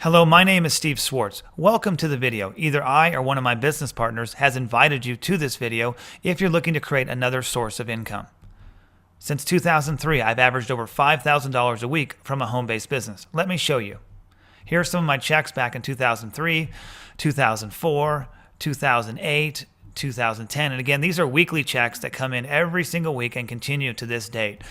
Hello, my name is Steve Swartz. Welcome to the video. Either I or one of my business partners has invited you to this video if you're looking to create another source of income. Since 2003, I've averaged over $5,000 a week from a home-based business. Let me show you. Here are some of my checks back in 2003, 2004, 2008, 2010. And again, these are weekly checks that come in every single week and continue to this date.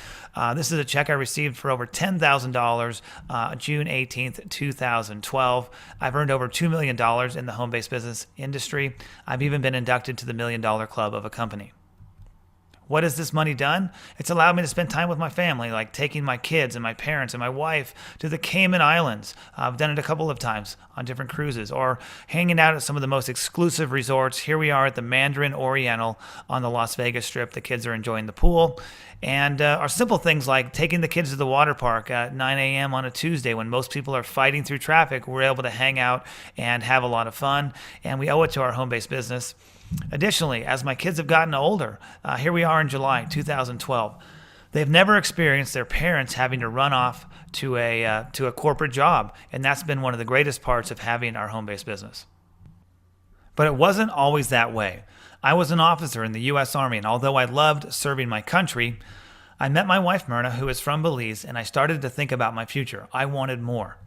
This is a check I received for over $10,000 June 18th, 2012. I've earned over $2 million in the home-based business industry. I've even been inducted to the $1 Million Club of a company. What has this money done? It's allowed me to spend time with my family, like taking my kids and my parents and my wife to the Cayman Islands. I've done it a couple of times on different cruises, or hanging out at some of the most exclusive resorts. Here we are at the Mandarin Oriental on the Las Vegas Strip. The kids are enjoying the pool. And our simple things like taking the kids to the water park at 9 a.m. on a Tuesday when most people are fighting through traffic. We're able to hang out and have a lot of fun, and we owe it to our home-based business. Additionally, as my kids have gotten older, here we are in July 2012. They've never experienced their parents having to run off to a corporate job, and that's been one of the greatest parts of having our home-based business. But it wasn't always that way. I was an officer in the U.S. Army, and although I loved serving my country, I met my wife Myrna, who is from Belize, and I started to think about my future. I wanted more.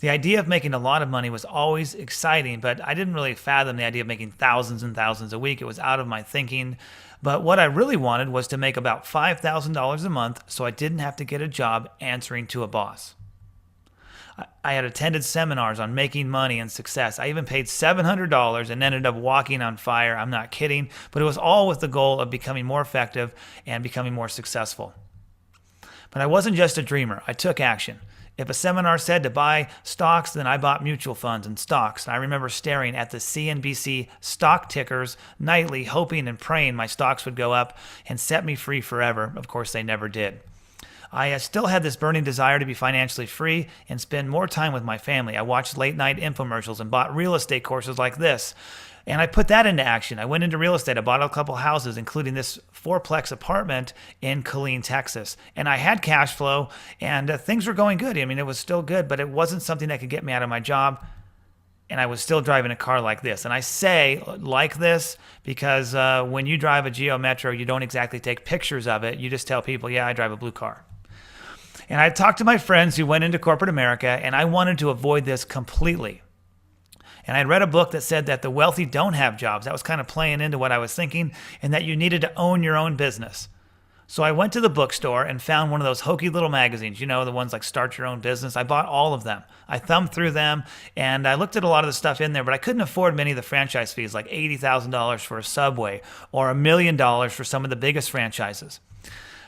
The idea of making a lot of money was always exciting, but I didn't really fathom the idea of making thousands and thousands a week. It was out of my thinking. But what I really wanted was to make about $5,000 a month so I didn't have to get a job answering to a boss. I had attended seminars on making money and success. I even paid $700 and ended up walking on fire. I'm not kidding, but it was all with the goal of becoming more effective and becoming more successful. But I wasn't just a dreamer. I took action. If a seminar said to buy stocks, then I bought mutual funds and stocks. And I remember staring at the CNBC stock tickers nightly, hoping and praying my stocks would go up and set me free forever. Of course, they never did. I still had this burning desire to be financially free and spend more time with my family. I watched late-night infomercials and bought real estate courses like this. And I put that into action. I went into real estate. I bought a couple houses, including this fourplex apartment in Killeen, Texas. And I had cash flow, and things were going good. I mean, it was still good, but it wasn't something that could get me out of my job. And I was still driving a car like this. And I say like this because when you drive a Geo Metro, you don't exactly take pictures of it. You just tell people, yeah, I drive a blue car. And I talked to my friends who went into corporate America, and I wanted to avoid this completely. And I read a book that said that the wealthy don't have jobs. That was kind of playing into what I was thinking, and that you needed to own your own business. So I went to the bookstore and found one of those hokey little magazines, you know, the ones like Start Your Own Business. I bought all of them. I thumbed through them, and I looked at a lot of the stuff in there, but I couldn't afford many of the franchise fees, like $80,000 for a Subway or $1 million for some of the biggest franchises.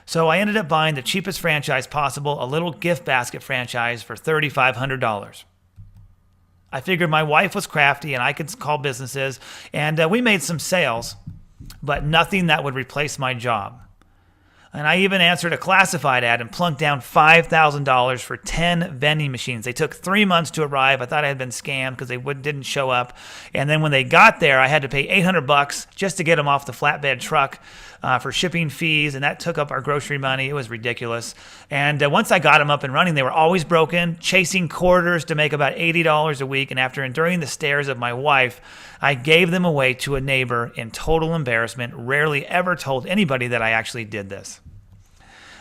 So I ended up buying the cheapest franchise possible, a little gift basket franchise for $3,500. I figured my wife was crafty and I could call businesses, and we made some sales, but nothing that would replace my job. And I even answered a classified ad and plunked down $5,000 for 10 vending machines. They took 3 months to arrive. I thought I had been scammed because they didn't show up. And then when they got there, I had to pay $800 just to get them off the flatbed truck for shipping fees, and that took up our grocery money. It was ridiculous. And once I got them up and running, they were always broken, chasing quarters to make about $80 a week. And after enduring the stares of my wife, I gave them away to a neighbor in total embarrassment, rarely ever told anybody that I actually did this.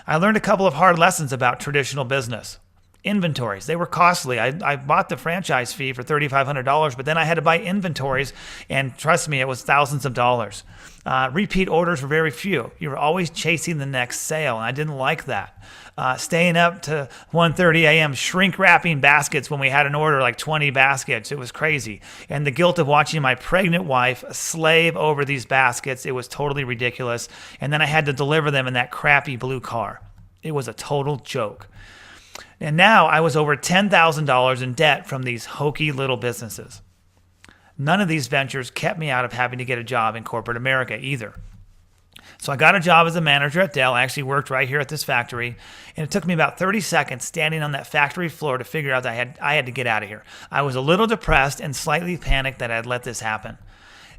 I learned a couple of hard lessons about traditional business. Inventories, they were costly. I bought the franchise fee for $3,500, but then I had to buy inventories, and trust me, it was thousands of dollars. Repeat orders were very few. You were always chasing the next sale, and I didn't like that. Staying up to 1:30 a.m., shrink wrapping baskets when we had an order like 20 baskets. It was crazy. And the guilt of watching my pregnant wife slave over these baskets, it was totally ridiculous. And then I had to deliver them in that crappy blue car. It was a total joke. And now I was over $10,000 in debt from these hokey little businesses. None of these ventures kept me out of having to get a job in corporate America either. So I got a job as a manager at Dell. I actually worked right here at this factory, and it took me about 30 seconds standing on that factory floor to figure out that I had to get out of here. I was a little depressed and slightly panicked that I had let this happen.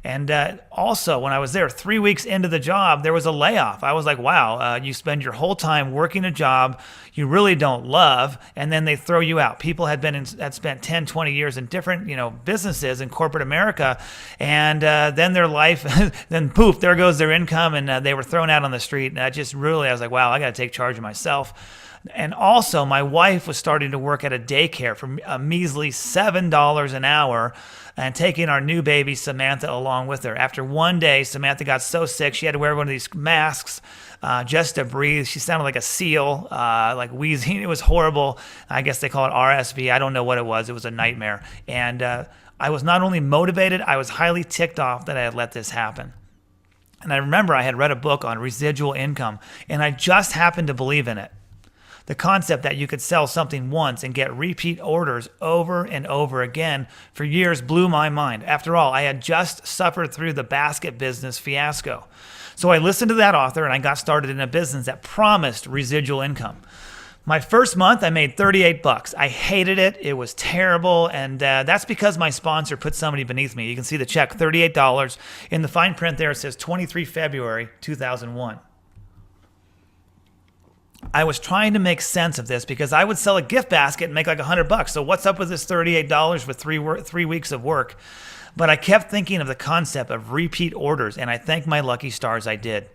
And also, when I was there, 3 weeks into the job, there was a layoff. I was like, wow, you spend your whole time working a job you really don't love, and then they throw you out. People had spent 10, 20 years in different, businesses in corporate America, and then their life, then poof, there goes their income, and they were thrown out on the street. And I was like, wow, I got to take charge of myself. And also, my wife was starting to work at a daycare for a measly $7 an hour and taking our new baby, Samantha, along with her. After one day, Samantha got so sick, she had to wear one of these masks just to breathe. She sounded like a seal, like wheezing. It was horrible. I guess they call it RSV. I don't know what it was. It was a nightmare. And I was not only motivated, I was highly ticked off that I had let this happen. And I remember I had read a book on residual income, and I just happened to believe in it. The concept that you could sell something once and get repeat orders over and over again for years blew my mind. After all, I had just suffered through the basket business fiasco. So I listened to that author and I got started in a business that promised residual income. My first month, I made $38. I hated it. It was terrible. And that's because my sponsor put somebody beneath me. You can see the check, $38. In the fine print there, it says 23 February 2001. I was trying to make sense of this because I would sell a gift basket and make like $100. So what's up with this $38 for 3 weeks of work? But I kept thinking of the concept of repeat orders, and I thank my lucky stars I did.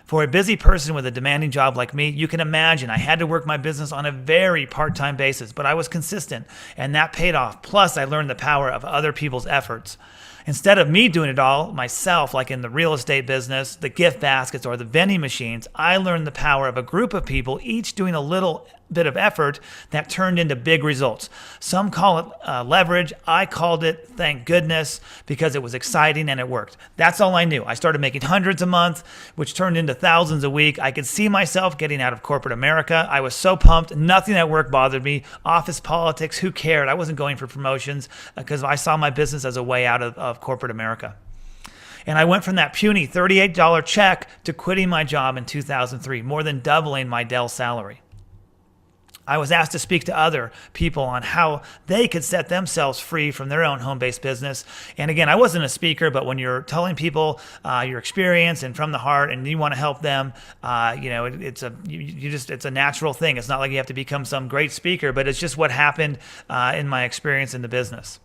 For a busy person with a demanding job like me, you can imagine I had to work my business on a very part-time basis, but I was consistent, and that paid off. Plus, I learned the power of other people's efforts. Instead of me doing it all myself, like in the real estate business, the gift baskets, or the vending machines, I learned the power of a group of people each doing a little bit of effort that turned into big results. Some call it leverage. I called it thank goodness because it was exciting and it worked. That's all I knew. I started making hundreds a month, which turned into thousands a week. I could see myself getting out of corporate America. I was so pumped. Nothing at work bothered me. Office politics, who cared? I wasn't going for promotions because I saw my business as a way out of corporate America. And I went from that puny $38 check to quitting my job in 2003, more than doubling my Dell salary. I was asked to speak to other people on how they could set themselves free from their own home-based business. And again, I wasn't a speaker, but when you're telling people your experience and from the heart, and you want to help them, it's a natural thing. It's not like you have to become some great speaker, but it's just what happened in my experience in the business.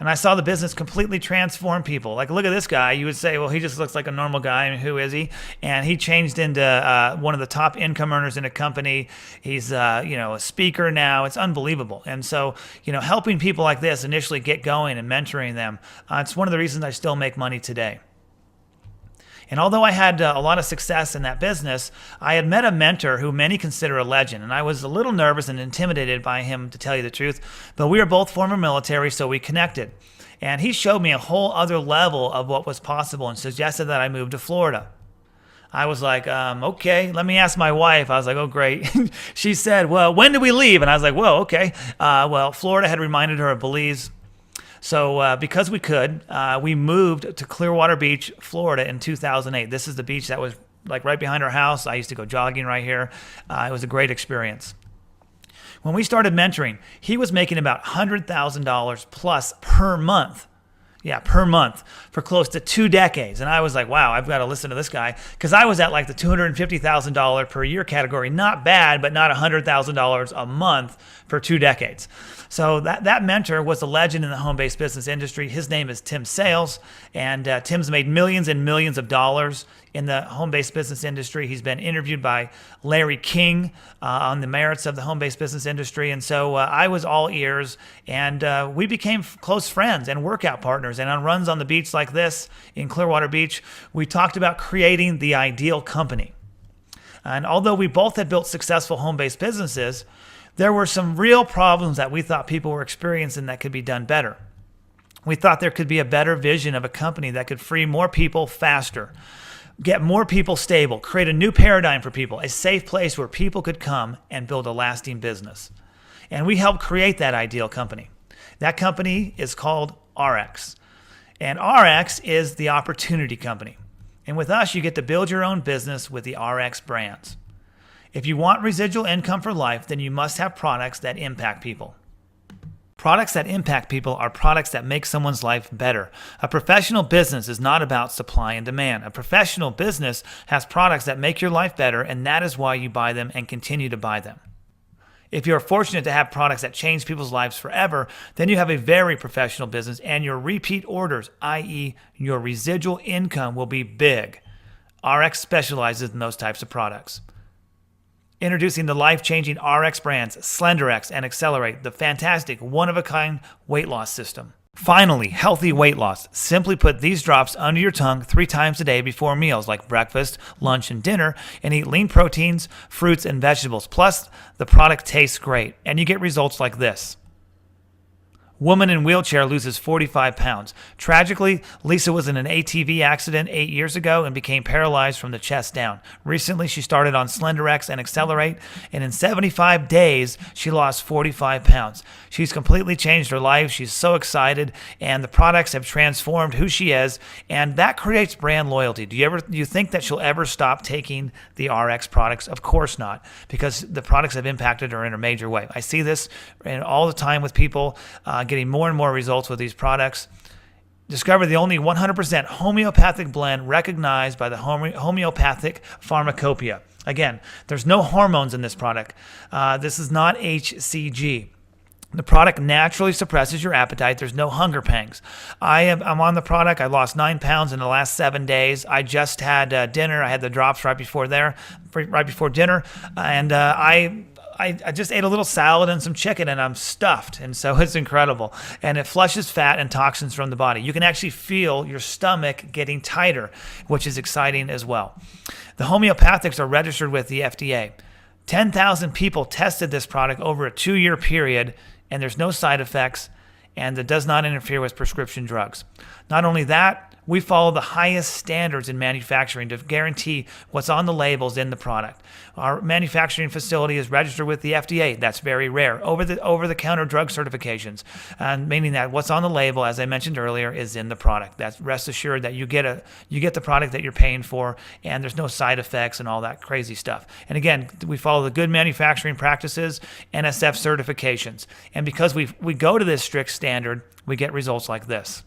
And I saw the business completely transform people. Like, look at this guy. You would say, well, he just looks like a normal guy. I mean, who is he? And he changed into one of the top income earners in a company. He's, a speaker now. It's unbelievable. And so, helping people like this initially get going and mentoring them, it's one of the reasons I still make money today. And although I had a lot of success in that business, I had met a mentor who many consider a legend, and I was a little nervous and intimidated by him, to tell you the truth, but we were both former military, so we connected. And he showed me a whole other level of what was possible and suggested that I move to Florida. I was like, okay, let me ask my wife. I was like, oh, great. She said, well, when do we leave? And I was like, whoa, okay. Florida had reminded her of Belize. So because we could, we moved to Clearwater Beach, Florida in 2008. This is the beach that was like right behind our house. I used to go jogging right here. It was a great experience. When we started mentoring, he was making about $100,000 plus per month. Yeah, per month for close to 2 decades. And I was like, wow, I've got to listen to this guy, because I was at like the $250,000 per year category. Not bad, but not $100,000 a month for 2 decades. So that mentor was a legend in the home-based business industry. His name is Tim Sales, and Tim's made millions and millions of dollars in the home-based business industry. He's been interviewed by Larry King on the merits of the home-based business industry. And so I was all ears, and we became close friends and workout partners. And on runs on the beach like this in Clearwater Beach, we talked about creating the ideal company. And although we both had built successful home-based businesses, there were some real problems that we thought people were experiencing that could be done better. We thought there could be a better vision of a company that could free more people faster, get more people stable, create a new paradigm for people, a safe place where people could come and build a lasting business. And we helped create that ideal company. That company is called RX. And RX is the opportunity company. And with us, you get to build your own business with the RX brands. If you want residual income for life, then you must have products that impact people. Products that impact people are products that make someone's life better. A professional business is not about supply and demand. A professional business has products that make your life better, and that is why you buy them and continue to buy them. If you're fortunate to have products that change people's lives forever, then you have a very professional business, and your repeat orders, i.e. your residual income, will be big. RX specializes in those types of products. Introducing the life-changing RX brands, SlenderX and Accelerate, the fantastic one-of-a-kind weight loss system. Finally, healthy weight loss. Simply put these drops under your tongue 3 times a day before meals like breakfast, lunch, and dinner, and eat lean proteins, fruits, and vegetables. Plus, the product tastes great, and you get results like this. Woman in wheelchair loses 45 pounds. Tragically, Lisa was in an ATV accident 8 years ago and became paralyzed from the chest down. Recently, she started on SlenderX and Accelerate, and in 75 days, she lost 45 pounds. She's completely changed her life. She's so excited, and the products have transformed who she is, and that creates brand loyalty. Do you think that she'll ever stop taking the RX products? Of course not, because the products have impacted her in a major way. I see this all the time with people getting more and more results with these products. Discover the only 100% homeopathic blend recognized by the homeopathic pharmacopoeia. Again, there's no hormones in this product. This is not HCG. The product naturally suppresses your appetite. There's no hunger pangs. I'm on the product. I lost 9 pounds in the last 7 days. I just had dinner. I had the drops right before dinner, and I just ate a little salad and some chicken, and I'm stuffed, and so it's incredible. And it flushes fat and toxins from the body. You can actually feel your stomach getting tighter, which is exciting as well. The homeopathics are registered with the FDA. 10,000 people tested this product over a 2-year period, and there's no side effects, and it does not interfere with prescription drugs. Not only that, we follow the highest standards in manufacturing to guarantee what's on the labels in the product. Our manufacturing facility is registered with the FDA. That's very rare. Over-the-counter drug certifications, meaning that what's on the label, as I mentioned earlier, is in the product. That's rest assured that you get the product that you're paying for, and there's no side effects and all that crazy stuff. And again, we follow the good manufacturing practices, NSF certifications. And because we go to this strict standard, we get results like this.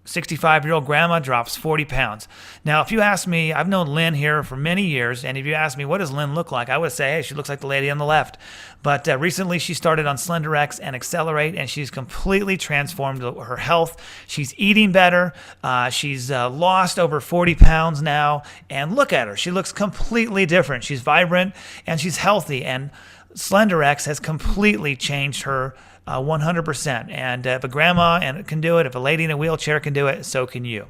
65-year-old grandma drops 40 pounds. Now, if you ask me, I've known Lynn here for many years, and if you ask me, what does Lynn look like? I would say, hey, she looks like the lady on the left. But recently, she started on SlenderX and Accelerate, and she's completely transformed her health. She's eating better. She's lost over 40 pounds now, and look at her. She looks completely different. She's vibrant, and she's healthy, and SlenderX has completely changed her 100%. And if a grandma can do it, if a lady in a wheelchair can do it, so can you.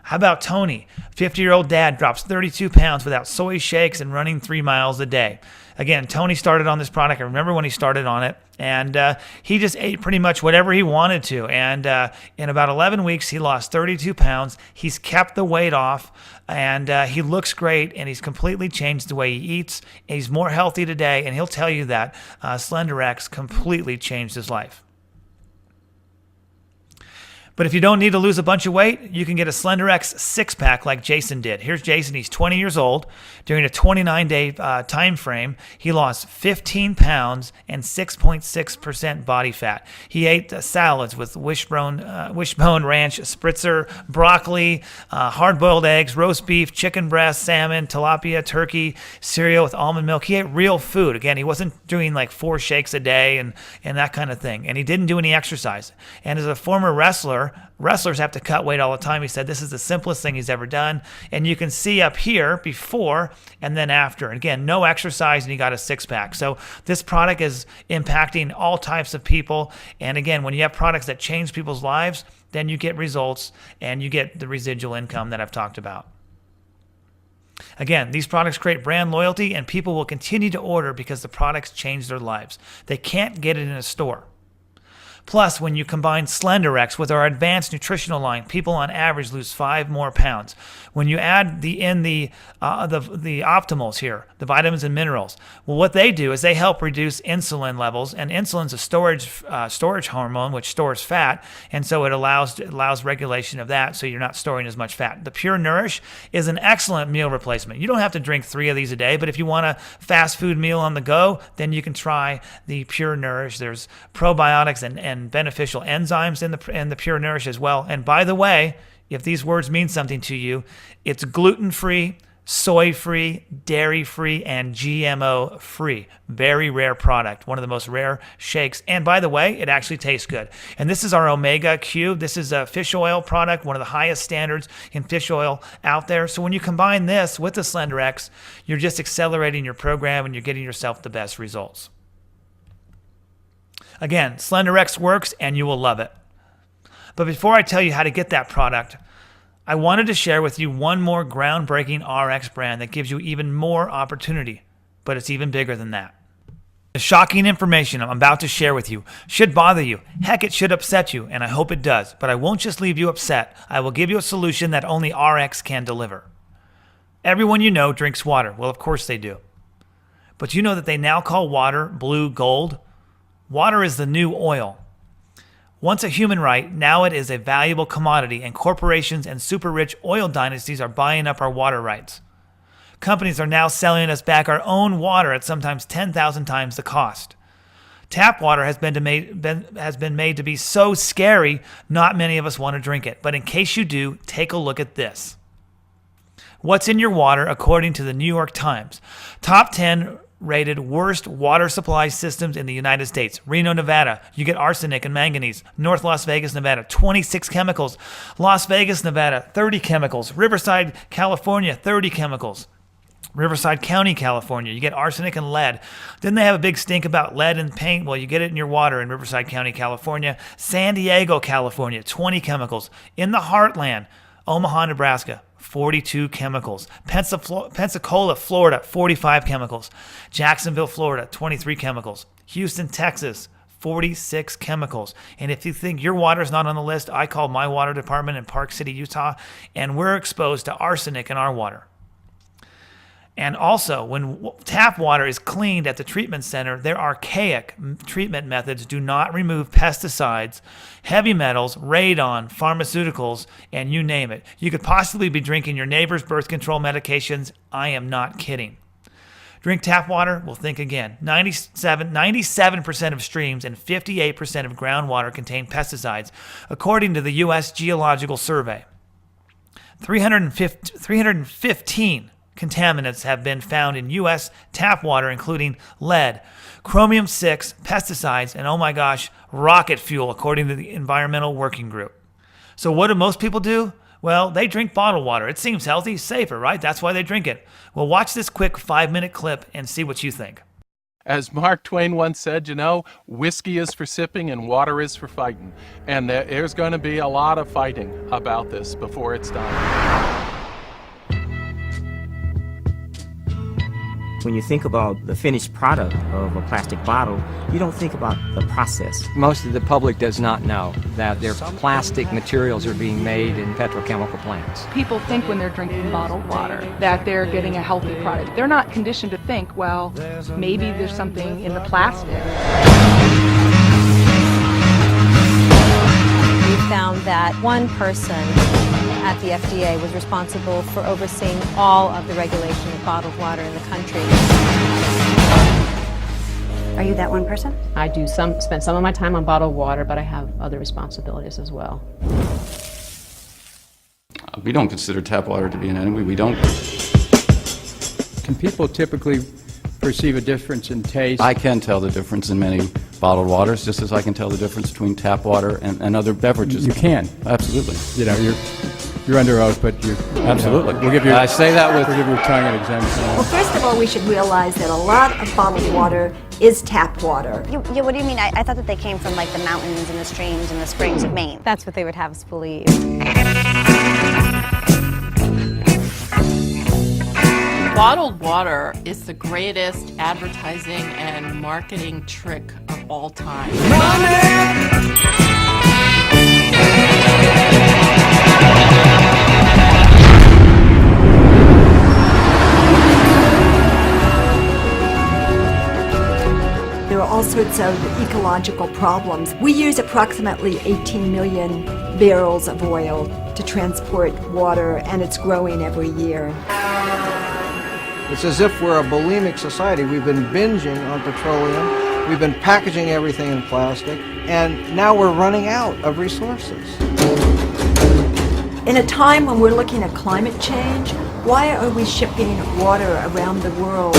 How about Tony? 50-year-old dad drops 32 pounds without soy shakes and running 3 miles a day. Again, Tony started on this product. I remember when he started on it, and he just ate pretty much whatever he wanted to. And in about 11 weeks, he lost 32 pounds. He's kept the weight off, and he looks great, and he's completely changed the way he eats. He's more healthy today, and he'll tell you that SlenderX completely changed his life. But if you don't need to lose a bunch of weight, you can get a SlenderX 6-pack like Jason did. Here's Jason. He's 20 years old. During a 29-day time frame, he lost 15 pounds and 6.6% body fat. He ate salads with wishbone ranch, spritzer, broccoli, hard-boiled eggs, roast beef, chicken breast, salmon, tilapia, turkey, cereal with almond milk. He ate real food. Again, he wasn't doing like 4 shakes a day and that kind of thing. And he didn't do any exercise. And as a former wrestlers have to cut weight all the time. He said this is the simplest thing he's ever done. And you can see up here before and then after. And again, no exercise, and he got a 6-pack. So this product is impacting all types of people. And again, when you have products that change people's lives, then you get results and you get the residual income that I've talked about. Again, these products create brand loyalty, and people will continue to order because the products change their lives. They can't get it in a store. Plus, when you combine SlenderX with our advanced nutritional line, people on average lose 5 more pounds. When you add the optimals here, the vitamins and minerals, well, what they do is they help reduce insulin levels, and insulin's a storage hormone which stores fat, and so it allows regulation of that, so you're not storing as much fat. The Pure Nourish is an excellent meal replacement. You don't have to drink 3 of these a day, but if you want a fast food meal on the go, then you can try the Pure Nourish. There's probiotics and beneficial enzymes in the Pure Nourish as well. And by the way, if these words mean something to you, it's gluten-free, soy-free, dairy-free, and GMO-free. Very rare product, one of the most rare shakes. And by the way, it actually tastes good. And this is our Omega Q. This is a fish oil product, one of the highest standards in fish oil out there. So when you combine this with the SlenderX, you're just accelerating your program and you're getting yourself the best results. Again, SlenderX works and you will love it. But before I tell you how to get that product, I wanted to share with you one more groundbreaking RX brand that gives you even more opportunity, but it's even bigger than that. The shocking information I'm about to share with you should bother you. Heck, it should upset you, and I hope it does. But I won't just leave you upset. I will give you a solution that only RX can deliver. Everyone you know drinks water. Well, of course they do. But you know that they now call water blue gold? Water is the new oil. Once a human right, now it is a valuable commodity, and corporations and super-rich oil dynasties are buying up our water rights. Companies are now selling us back our own water at sometimes 10,000 times the cost. Tap water has been made to be so scary, not many of us want to drink it. But in case you do, take a look at this. What's in your water according to the New York Times? Top 10 rated worst water supply systems in the United States. Reno, Nevada, you get arsenic and manganese. North Las Vegas, Nevada, 26 chemicals. Las Vegas, Nevada, 30 chemicals. Riverside, California, 30 chemicals. Riverside County, California, you get arsenic and lead. Didn't they have a big stink about lead in paint? Well, you get it in your water in Riverside County, California. San Diego, California, 20 chemicals. In the heartland, Omaha, Nebraska, 42 chemicals. Pensacola, Florida, 45 chemicals. Jacksonville, Florida, 23 chemicals. Houston, Texas, 46 chemicals. And if you think your water's not on the list, I called my water department in Park City, Utah, and we're exposed to arsenic in our water. And also, when tap water is cleaned at the treatment center, their archaic treatment methods do not remove pesticides, heavy metals, radon, pharmaceuticals, and you name it. You could possibly be drinking your neighbor's birth control medications. I am not kidding. Drink tap water? Well, think again. 97% of streams and 58% of groundwater contain pesticides, according to the U.S. Geological Survey. 315 contaminants have been found in U.S. tap water, including lead, chromium-6, pesticides, and oh my gosh, rocket fuel, according to the Environmental Working Group. So what do most people do? Well, they drink bottled water. It seems healthy, safer, right? That's why they drink it. Well, watch this quick 5-minute clip and see what you think. As Mark Twain once said, you know, whiskey is for sipping and water is for fighting. And there's going to be a lot of fighting about this before it's done. When you think about the finished product of a plastic bottle, you don't think about the process. Most of the public does not know that their plastic materials are being made in petrochemical plants. People think when they're drinking bottled water that they're getting a healthy product. They're not conditioned to think, well, maybe there's something in the plastic. We found that one person at the FDA was responsible for overseeing all of the regulation of bottled water in the country. Are you that one person? I do spend some of my time on bottled water, but I have other responsibilities as well. We don't consider tap water to be an enemy. We don't. Can people typically perceive a difference in taste? I can tell the difference in many bottled waters, just as I can tell the difference between tap water and other beverages. You can? Absolutely. You know, you're under oath, but you absolutely. We'll give you. I say that with. We'll give you a tongue and exemption. Well, first of all, we should realize that a lot of bottled water is tap water. Yeah, what do you mean? I thought that they came from like the mountains and the streams and the springs of Maine. That's what they would have us believe. Bottled water is the greatest advertising and marketing trick of all time. Money! sorts of ecological problems. We use approximately 18 million barrels of oil to transport water, and it's growing every year. It's as if we're a bulimic society. We've been binging on petroleum, we've been packaging everything in plastic, and now we're running out of resources. In a time when we're looking at climate change, why are we shipping water around the world?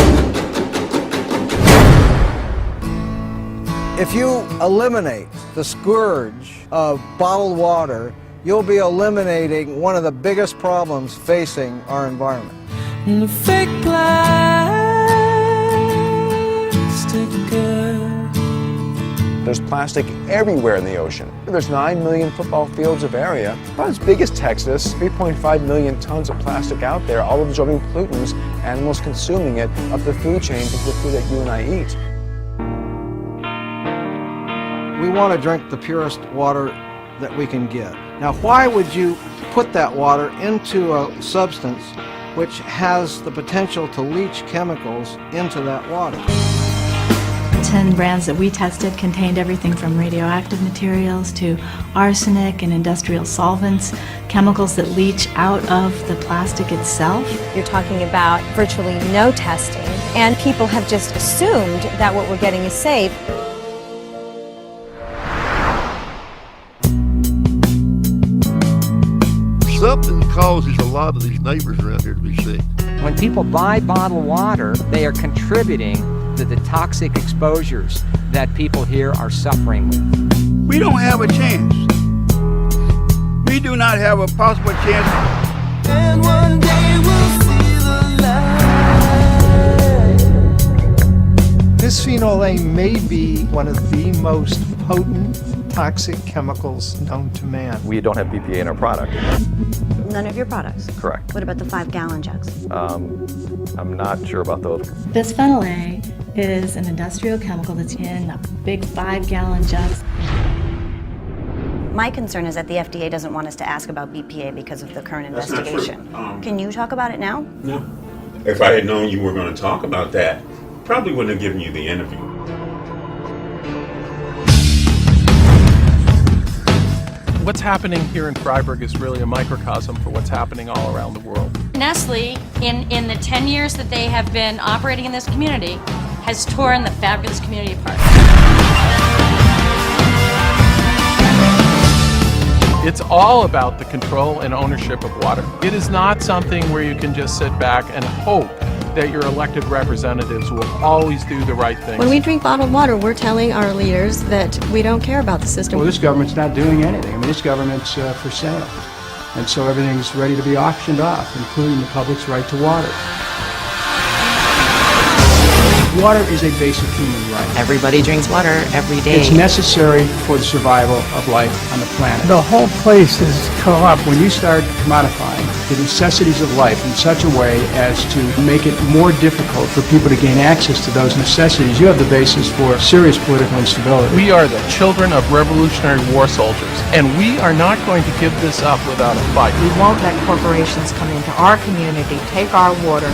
If you eliminate the scourge of bottled water, you'll be eliminating one of the biggest problems facing our environment. The fake plastic girl. There's plastic everywhere in the ocean. There's 9 million football fields of area, about as big as Texas, 3.5 million tons of plastic out there, all absorbing pollutants, animals consuming it, up the food chain to the food that you and I eat. We want to drink the purest water that we can get. Now, why would you put that water into a substance which has the potential to leach chemicals into that water? 10 brands that we tested contained everything from radioactive materials to arsenic and industrial solvents, chemicals that leach out of the plastic itself. You're talking about virtually no testing, and people have just assumed that what we're getting is safe. Something causes a lot of these neighbors around here to be sick. When people buy bottled water, they are contributing to the toxic exposures that people here are suffering with. We don't have a chance. We do not have a possible chance. And one day we'll see the light. Bisphenol A may be one of the most potent toxic chemicals known to man. We don't have BPA in our product. None of your products? Correct. What about the 5-gallon jugs? I'm not sure about those. Bisphenol A is an industrial chemical that's in big 5-gallon jugs. My concern is that the FDA doesn't want us to ask about BPA because of the current investigation. Not true. Can you talk about it now? No. If I had known you were going to talk about that, probably wouldn't have given you the interview. What's happening here in Freiburg is really a microcosm for what's happening all around the world. Nestle, in the 10 years that they have been operating in this community, has torn the fabulous community apart. It's all about the control and ownership of water. It is not something where you can just sit back and hope that your elected representatives will always do the right thing. When we drink bottled water, we're telling our leaders that we don't care about the system. Well, this government's not doing anything. I mean, this government's for sale. And so everything's ready to be auctioned off, including the public's right to water. Water is a basic human right. Everybody drinks water every day. It's necessary for the survival of life on the planet. The whole place is corrupt. When you start commodifying the necessities of life in such a way as to make it more difficult for people to gain access to those necessities, you have the basis for serious political instability. We are the children of Revolutionary War soldiers, and we are not going to give this up without a fight. We won't let corporations come into our community, take our water.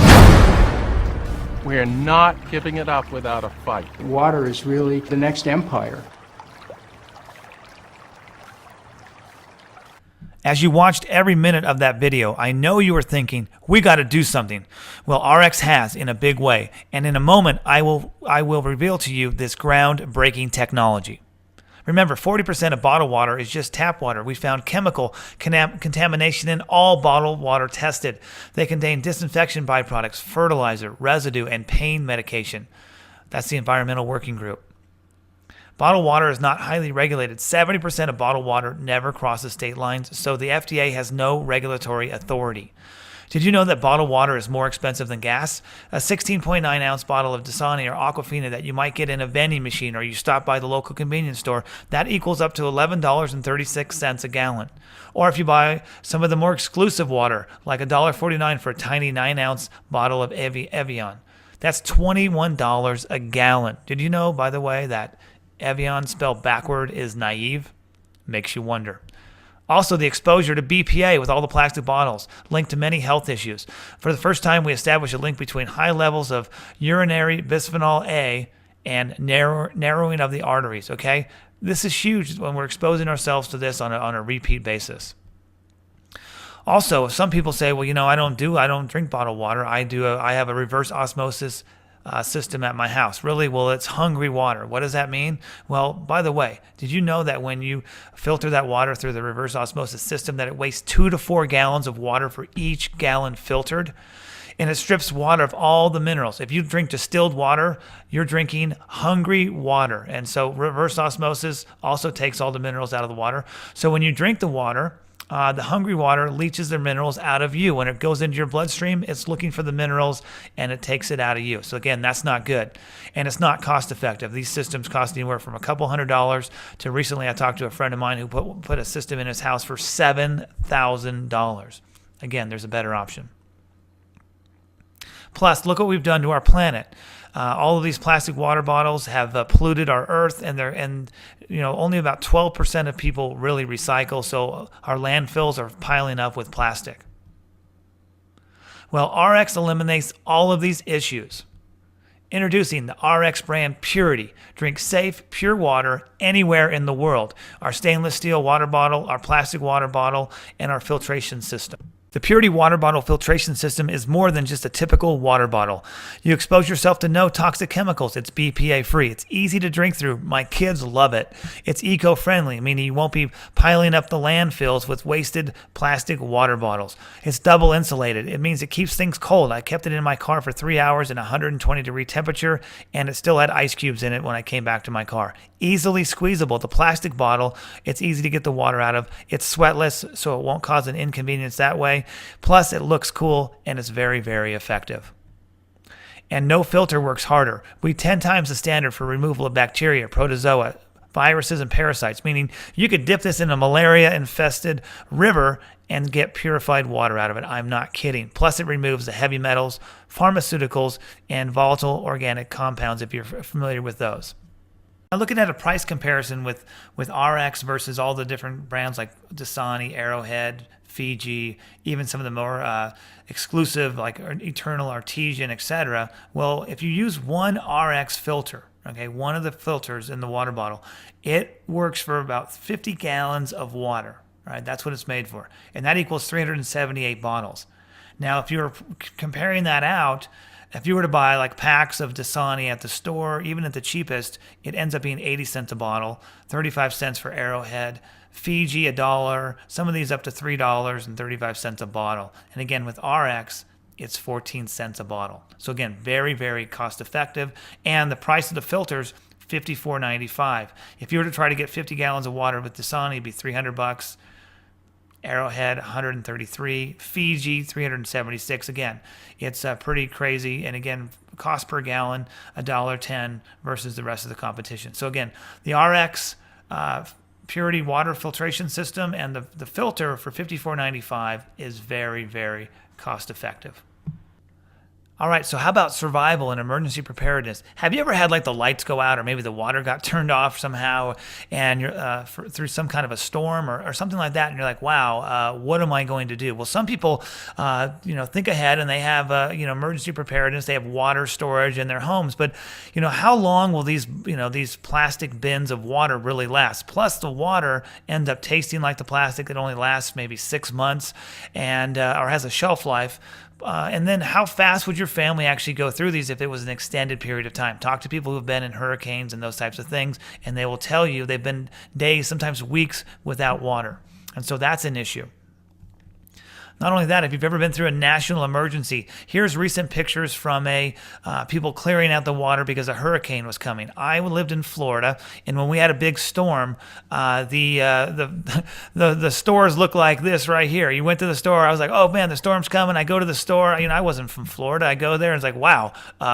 We are not giving it up without a fight. Water is really the next empire. As you watched every minute of that video, I know you were thinking, we got to do something. Well, RX has in a big way, and in a moment I will reveal to you this groundbreaking technology. Remember, 40% of bottled water is just tap water. We found chemical contamination in all bottled water tested. They contain disinfection byproducts, fertilizer, residue, and pain medication. That's the Environmental Working Group. Bottled water is not highly regulated. 70% of bottled water never crosses state lines, so the FDA has no regulatory authority. Did you know that bottled water is more expensive than gas? A 16.9-ounce bottle of Dasani or Aquafina that you might get in a vending machine or you stop by the local convenience store, that equals up to $11.36 a gallon. Or if you buy some of the more exclusive water, like $1.49 for a tiny 9-ounce bottle of Evian, that's $21 a gallon. Did you know, by the way, that Evian spelled backward is naive? Makes you wonder. Also, the exposure to BPA with all the plastic bottles linked to many health issues. For the first time, we established a link between high levels of urinary bisphenol A and narrowing of the arteries, okay? This is huge when we're exposing ourselves to this on a repeat basis. Also, some people say, well, I don't drink bottled water. I have a reverse osmosis system at my house. Really? Well, it's hungry water. What does that mean? Well, by the way, did you know that when you filter that water through the reverse osmosis system, that it wastes 2 to 4 gallons of water for each gallon filtered? And it strips water of all the minerals. If you drink distilled water, you're drinking hungry water. And so reverse osmosis also takes all the minerals out of the water. So when you drink the water, the hungry water leaches the minerals out of you. When it goes into your bloodstream, it's looking for the minerals and it takes it out of you. So again, that's not good. And it's not cost effective. These systems cost anywhere from a couple $100s to recently I talked to a friend of mine who put a system in his house for $7,000. Again, there's a better option. Plus, look what we've done to our planet. All of these plastic water bottles have polluted our earth, and only about 12% of people really recycle. So our landfills are piling up with plastic. Well, RX eliminates all of these issues. Introducing the RX brand Purity. Drink safe, pure water anywhere in the world. Our stainless steel water bottle, our plastic water bottle, and our filtration system. The Purity water bottle filtration system is more than just a typical water bottle. You expose yourself to no toxic chemicals. It's BPA free. It's easy to drink through. My kids love it. It's eco-friendly, meaning you won't be piling up the landfills with wasted plastic water bottles. It's double insulated. It means it keeps things cold. I kept it in my car for 3 hours in 120-degree temperature, and it still had ice cubes in it when I came back to my car. Easily squeezable. The plastic bottle, it's easy to get the water out of. It's sweatless, so it won't cause an inconvenience that way. Plus, it looks cool and it's very, very effective. And no filter works harder. We 10 times the standard for removal of bacteria, protozoa, viruses, and parasites, meaning you could dip this in a malaria-infested river and get purified water out of it. I'm not kidding. Plus, it removes the heavy metals, pharmaceuticals, and volatile organic compounds, if you're familiar with those. Now, looking at a price comparison with RX versus all the different brands like Dasani, Arrowhead, Fiji, even some of the more exclusive like Eternal, Artesian, etc. Well, if you use one RX filter, okay, one of the filters in the water bottle, it works for about 50 gallons of water. Right, that's what it's made for, and that equals 378 bottles. Now, if you're comparing that out, if you were to buy like packs of Dasani at the store, even at the cheapest, it ends up being 80 cents a bottle, 35 cents for Arrowhead, Fiji $1, some of these up to $3.35 a bottle. And again, with RX, it's 14 cents a bottle. So again, very, very cost effective. And the price of the filters, $54.95. If you were to try to get 50 gallons of water with Dasani, it'd be $300. Arrowhead 133, Fiji 376. Again, it's pretty crazy. And again, cost per gallon $1.10 versus the rest of the competition. So again, the RX Purity water filtration system and the filter for $54.95 is very, very cost effective. All right, so how about survival and emergency preparedness? Have you ever had like the lights go out or maybe the water got turned off somehow and you're through some kind of a storm or something like that, and you're like, wow, what am I going to do? Well, some people, think ahead and they have, emergency preparedness. They have water storage in their homes, but how long will these plastic bins of water really last? Plus, the water ends up tasting like the plastic. It only lasts maybe 6 months and or has a shelf life. And then how fast would your family actually go through these if it was an extended period of time? Talk to people who've been in hurricanes and those types of things, and they will tell you they've been days, sometimes weeks without water. And so that's an issue. Not only that, if you've ever been through a national emergency, here's recent pictures from people clearing out the water because a hurricane was coming. I lived in Florida, and when we had a big storm, the stores looked like this right here. You went to the store, I was like, oh man, the storm's coming. I go to the store. I wasn't from Florida. I go there and it's like, wow,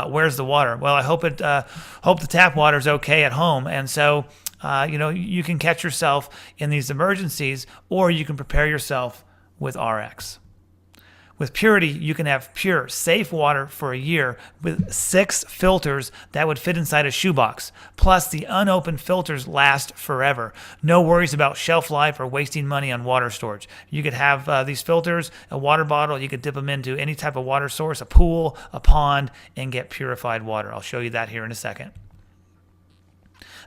where's the water? Well, I hope the tap water's okay at home. And so, you can catch yourself in these emergencies, or you can prepare yourself with RX. With Purity, you can have pure, safe water for a year with 6 filters that would fit inside a shoebox. Plus, the unopened filters last forever. No worries about shelf life or wasting money on water storage. You could have these filters, a water bottle, you could dip them into any type of water source, a pool, a pond, and get purified water. I'll show you that here in a second.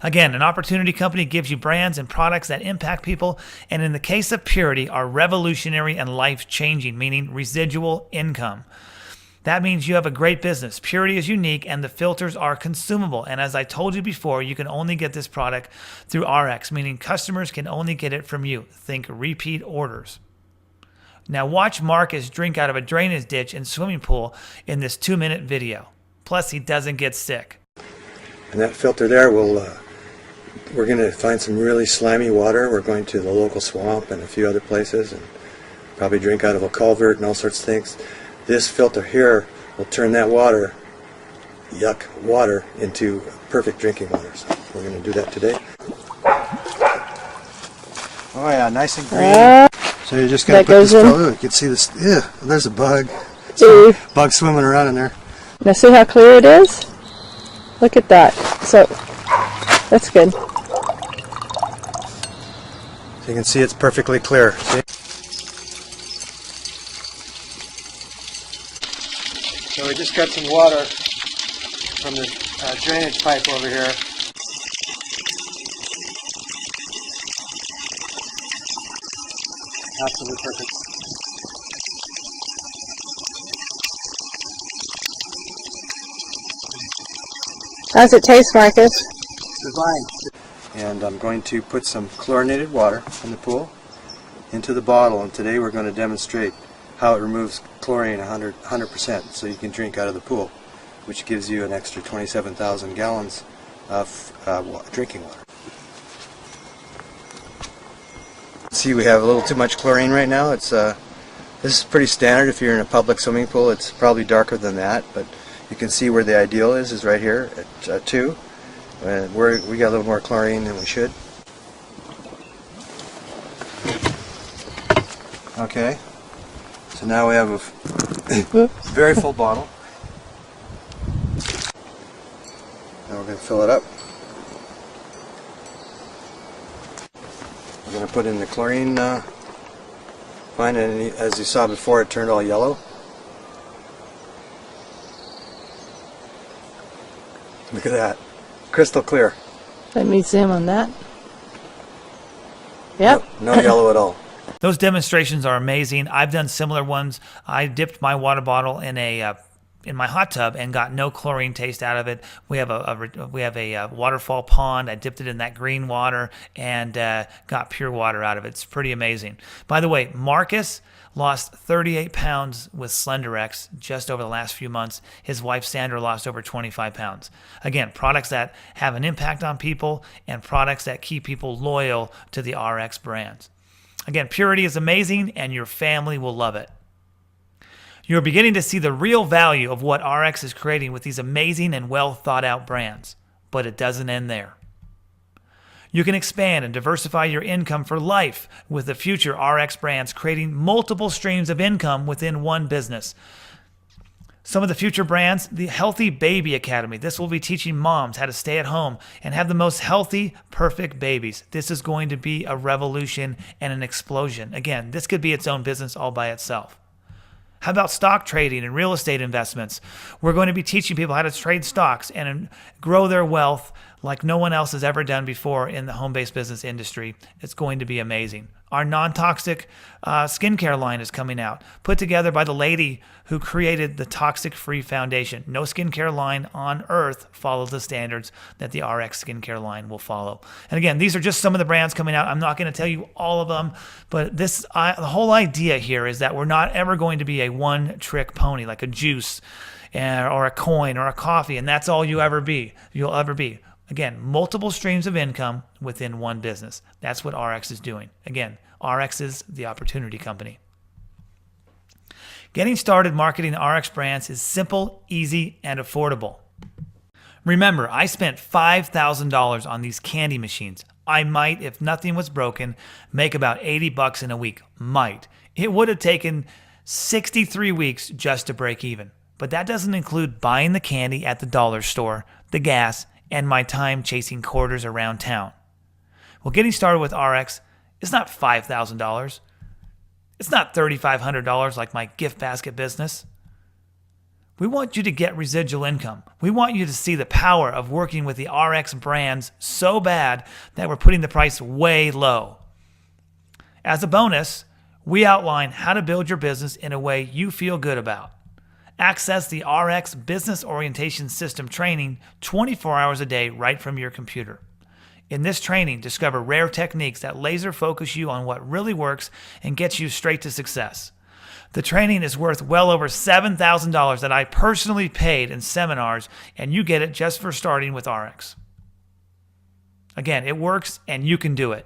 Again, an opportunity company gives you brands and products that impact people, and in the case of Purity, are revolutionary and life-changing, meaning residual income. That means you have a great business. Purity is unique and the filters are consumable. And as I told you before, you can only get this product through RX, meaning customers can only get it from you. Think repeat orders. Now watch Marcus drink out of a drainage ditch and swimming pool in this 2-minute video. Plus he doesn't get sick. And that filter there will, we're going to find some really slimy water. We're going to the local swamp and a few other places and probably drink out of a culvert and all sorts of things. This filter here will turn that water, yuck water, into perfect drinking water. So we're going to do that today. Oh yeah, nice and green. So you just got to put this filter. You can see this. Yeah, there's a bug. Bug swimming around in there. Now see how clear it is? Look at that. So that's good. So you can see it's perfectly clear. See? So we just got some water from the drainage pipe over here. Absolutely perfect. How does it taste, Marcus? Divine. And I'm going to put some chlorinated water from the pool into the bottle, and today we're going to demonstrate how it removes chlorine 100%, so you can drink out of the pool, which gives you an extra 27,000 gallons of drinking water. See, we have a little too much chlorine right now. It's this is pretty standard if you're in a public swimming pool. It's probably darker than that, but you can see where the ideal is right here at 2. And we got a little more chlorine than we should. Okay. So now we have a very full bottle. Now we're going to fill it up. We're going to put in the chlorine fine, and as you saw before, it turned all yellow. Look at that. Crystal clear. Let me zoom on that. Yep. No yellow at all. Those demonstrations are amazing. I've done similar ones. I dipped my water bottle in my hot tub and got no chlorine taste out of it. We have a waterfall pond. I dipped it in that green water and got pure water out of it. It's pretty amazing. By the way, Marcus lost 38 pounds with SlenderX just over the last few months. His wife Sandra lost over 25 pounds. Again, products that have an impact on people and products that keep people loyal to the RX brands. Again, Purity is amazing and your family will love it. You're beginning to see the real value of what RX is creating with these amazing and well thought out brands, but it doesn't end there. You can expand and diversify your income for life with the future RX brands, creating multiple streams of income within one business. Some of the future brands, the Healthy Baby Academy. This will be teaching moms how to stay at home and have the most healthy, perfect babies. This is going to be a revolution and an explosion. Again, this could be its own business all by itself. How about stock trading and real estate investments? We're going to be teaching people how to trade stocks and grow their wealth like no one else has ever done before in the home-based business industry. It's going to be amazing. Our non-toxic skincare line is coming out, put together by the lady who created the Toxic Free Foundation. No skincare line on earth follows the standards that the RX skincare line will follow. And again, these are just some of the brands coming out. I'm not going to tell you all of them, but the whole idea here is that we're not ever going to be a one-trick pony like a juice or a coin or a coffee, and that's all you'll ever be. Again, multiple streams of income within one business. That's what RX is doing. Again, RX is the opportunity company. Getting started marketing RX brands is simple, easy, and affordable. Remember, I spent $5,000 on these candy machines. I might, if nothing was broken, make about $80 in a week. Might. It would have taken 63 weeks just to break even. But that doesn't include buying the candy at the dollar store, the gas, and my time chasing quarters around town. Well, getting started with RX is not $5,000. It's not $3,500 like my gift basket business. We want you to get residual income. We want you to see the power of working with the RX brands so bad that we're putting the price way low. As a bonus, we outline how to build your business in a way you feel good about. Access the RX Business Orientation System training 24 hours a day right from your computer. In this training, discover rare techniques that laser focus you on what really works and gets you straight to success. The training is worth well over $7,000 that I personally paid in seminars, and you get it just for starting with RX. Again, it works and you can do it.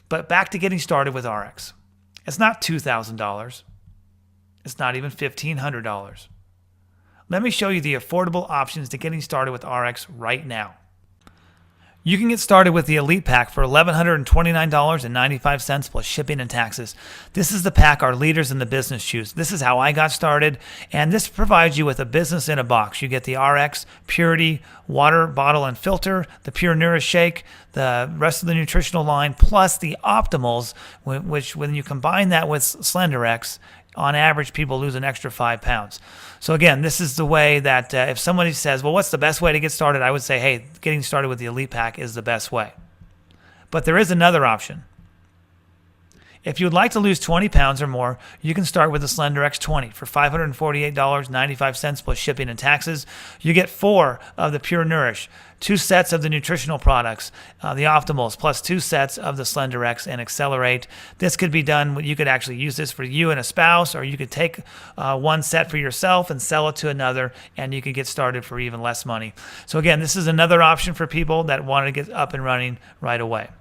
But back to getting started with RX. It's not $2,000. It's not even $1,500. Let me show you the affordable options to getting started with RX right now. You can get started with the Elite Pack for $1,129.95 plus shipping and taxes. This is the pack our leaders in the business choose. This is how I got started, and this provides you with a business in a box. You get the RX Purity water bottle and filter, the Pure Nourish Shake, the rest of the nutritional line, plus the Optimals, which when you combine that with SlenderX, on average, people lose an extra 5 pounds. So again, this is the way that if somebody says, well, what's the best way to get started? I would say, hey, getting started with the Elite Pack is the best way. But there is another option. If you would like to lose 20 pounds or more, you can start with the SlenderX 20 for $548.95 plus shipping and taxes. You get 4 of the Pure Nourish, 2 sets of the nutritional products, the Optimals, plus 2 sets of the SlenderX and Accelerate. This could be done, you could actually use this for you and a spouse, or you could take 1 set for yourself and sell it to another, and you could get started for even less money. So again, this is another option for people that want to get up and running right away.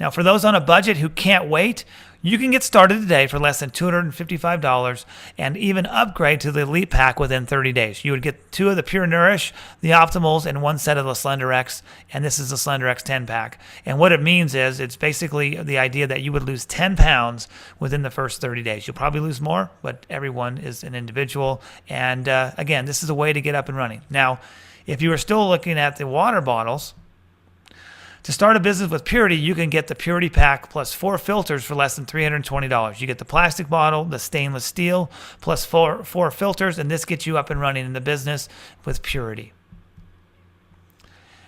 Now, for those on a budget who can't wait, you can get started today for less than $255 and even upgrade to the Elite Pack within 30 days. You would get 2 of the Pure Nourish, the Optimals, and 1 set of the SlenderX, and this is the SlenderX 10 pack. And what it means is it's basically the idea that you would lose 10 pounds within the first 30 days. You'll probably lose more, but everyone is an individual. And again, this is a way to get up and running. Now, if you are still looking at the water bottles, to start a business with Purity, you can get the Purity Pack plus 4 filters for less than $320. You get the plastic bottle, the stainless steel, plus 4 filters, and this gets you up and running in the business with Purity.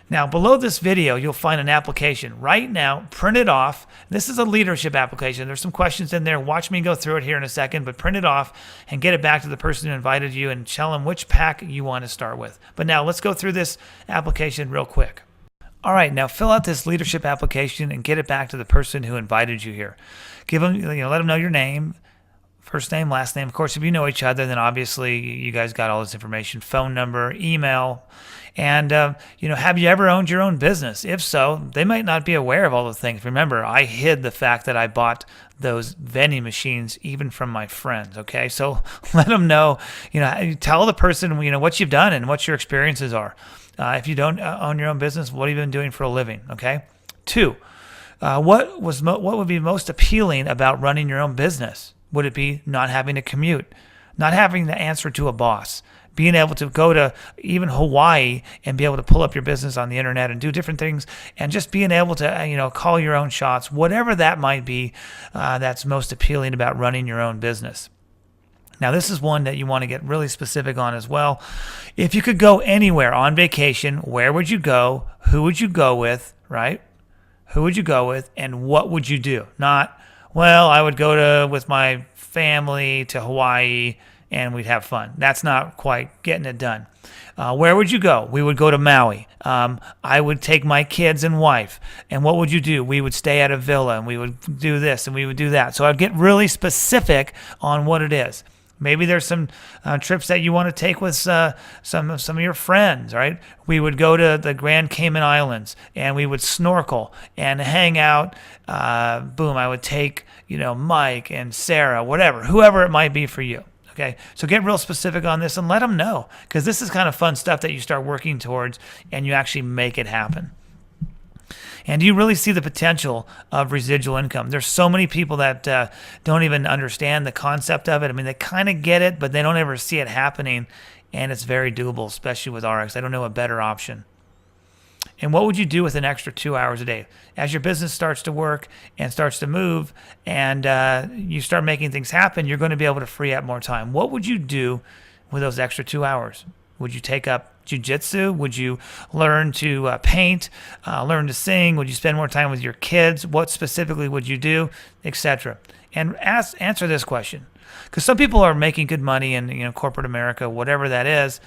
Now, below this video, you'll find an application. Right now, print it off. This is a leadership application. There's some questions in there. Watch me go through it here in a second, but print it off and get it back to the person who invited you and tell them which pack you want to start with. But now, let's go through this application real quick. All right, now fill out this leadership application and get it back to the person who invited you here. Give them, let them know your name, first name, last name. Of course, if you know each other, then obviously you guys got all this information, phone number, email, and have you ever owned your own business? If so, they might not be aware of all the things. Remember, I hid the fact that I bought those vending machines even from my friends. Okay, so let them know. Tell the person what you've done and what your experiences are. If you don't own your own business, what have you been doing for a living? Okay. 2, what would be most appealing about running your own business? Would it be not having to commute, not having to answer to a boss, being able to go to even Hawaii and be able to pull up your business on the internet and do different things, and just being able to call your own shots, whatever that might be, that's most appealing about running your own business. Now, this is one that you want to get really specific on as well. If you could go anywhere on vacation, where would you go? Who would you go with, right? Who would you go with, and what would you do? Not, well, I would go with my family to Hawaii and we'd have fun. That's not quite getting it done. Where would you go? We would go to Maui. I would take my kids and wife. And what would you do? We would stay at a villa and we would do this and we would do that. So I'd get really specific on what it is. Maybe there's some trips that you want to take with some of your friends, right? We would go to the Grand Cayman Islands and we would snorkel and hang out. Boom, I would take, Mike and Sarah, whoever it might be for you. Okay, so get real specific on this and let them know, because this is kind of fun stuff that you start working towards and you actually make it happen. And do you really see the potential of residual income? There's so many people that don't even understand the concept of it. I mean, they kind of get it, but they don't ever see it happening, and it's very doable, especially with RX. I don't know a better option. And what would you do with an extra 2 hours a day? As your business starts to work and starts to move and you start making things happen, you're going to be able to free up more time. What would you do with those extra 2 hours? Would you take up jiu-jitsu? Would you learn to paint, learn to sing? Would you spend more time with your kids? What specifically would you do, etc.? And answer this question, because some people are making good money in corporate America, whatever that is,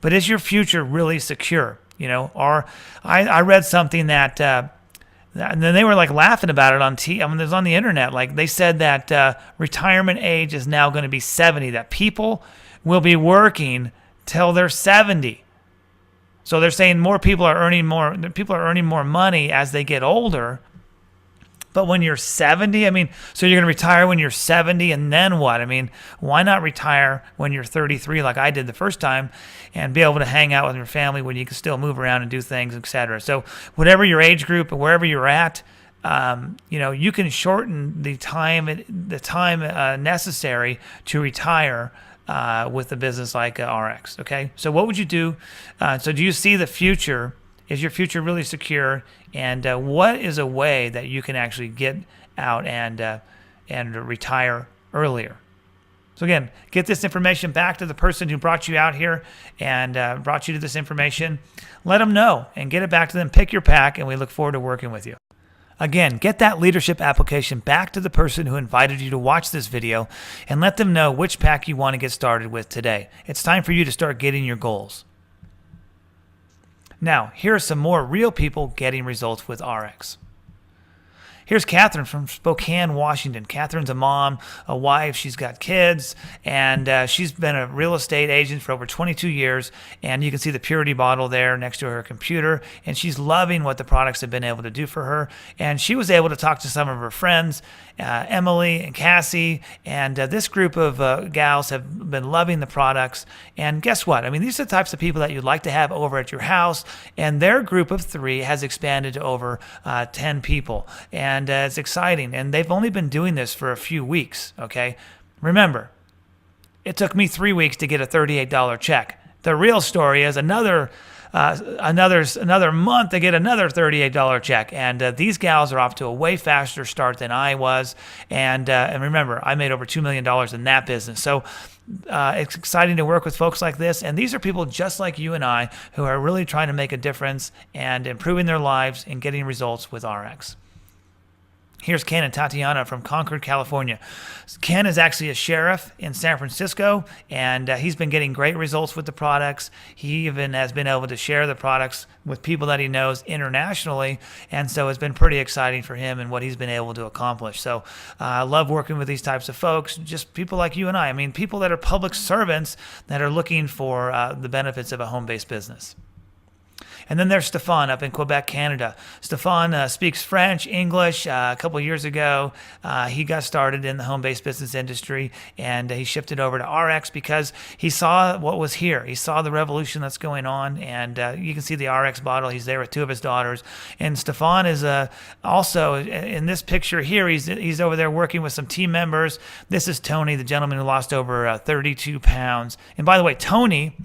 but is your future really secure? Or I read something that and then they were like laughing about it on it was on the internet. Like they said that retirement age is now going to be 70. That people will be working till they're 70. So they're saying more people are earning more. People are earning more money as they get older. But when you're 70, so you're going to retire when you're 70, and then what? Why not retire when you're 33 like I did the first time and be able to hang out with your family when you can still move around and do things, etc. So whatever your age group or wherever you're at, you can shorten the time necessary to retire with a business like RX. Okay, so what would you do? So do you see the future? Is your future really secure? And what is a way that you can actually get out and retire earlier? So again, get this information back to the person who brought you out here and brought you to this information. Let them know and get it back to them. Pick your pack, and we look forward to working with you. Again, get that leadership application back to the person who invited you to watch this video and let them know which pack you want to get started with today. It's time for you to start getting your goals. Now, here are some more real people getting results with RX. Here's Catherine from Spokane, Washington. Catherine's a mom, a wife. She's got kids, and she's been a real estate agent for over 22 years. And you can see the purity bottle there next to her computer. And she's loving what the products have been able to do for her. And she was able to talk to some of her friends, Emily and Cassie. And this group of gals have been loving the products. And guess what? These are the types of people that you'd like to have over at your house. And their group of 3 has expanded to over 10 people. And it's exciting. And they've only been doing this for a few weeks, okay? Remember, it took me 3 weeks to get a $38 check. The real story is another month to get another $38 check. And these gals are off to a way faster start than I was. And remember, I made over $2 million in that business. So it's exciting to work with folks like this. And these are people just like you and I who are really trying to make a difference and improving their lives and getting results with RX. Here's Ken and Tatiana from Concord, California. Ken is actually a sheriff in San Francisco, and he's been getting great results with the products. He even has been able to share the products with people that he knows internationally, and so it's been pretty exciting for him and what he's been able to accomplish. So I love working with these types of folks, just people like you and I. People that are public servants that are looking for the benefits of a home-based business. And then there's Stefan up in Quebec, Canada. Stefan speaks French, English. A couple years ago, he got started in the home-based business industry, and he shifted over to RX because he saw what was here. He saw the revolution that's going on, and you can see the RX bottle. He's there with 2 of his daughters. And Stefan is also, in this picture here, he's over there working with some team members. This is Tony, the gentleman who lost over 32 pounds. And by the way, Tony,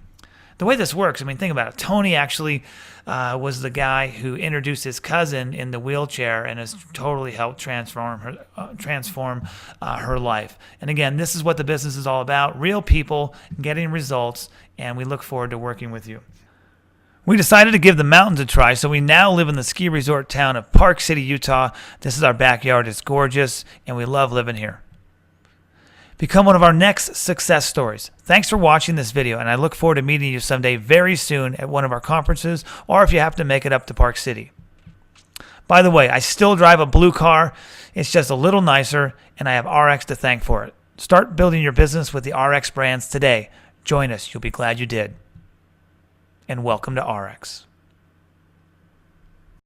the way this works, think about it. Tony actually was the guy who introduced his cousin in the wheelchair and has totally helped transform her life. And again, this is what the business is all about: real people getting results, and we look forward to working with you. We decided to give the mountains a try, so we now live in the ski resort town of Park City, Utah. This is our backyard. It's gorgeous, and we love living here. Become one of our next success stories. Thanks for watching this video, and I look forward to meeting you someday very soon at one of our conferences, or if you have to make it up to Park City. By the way, I still drive a blue car. It's just a little nicer, and I have RX to thank for it. Start building your business with the RX brands today. Join us. You'll be glad you did. And welcome to RX.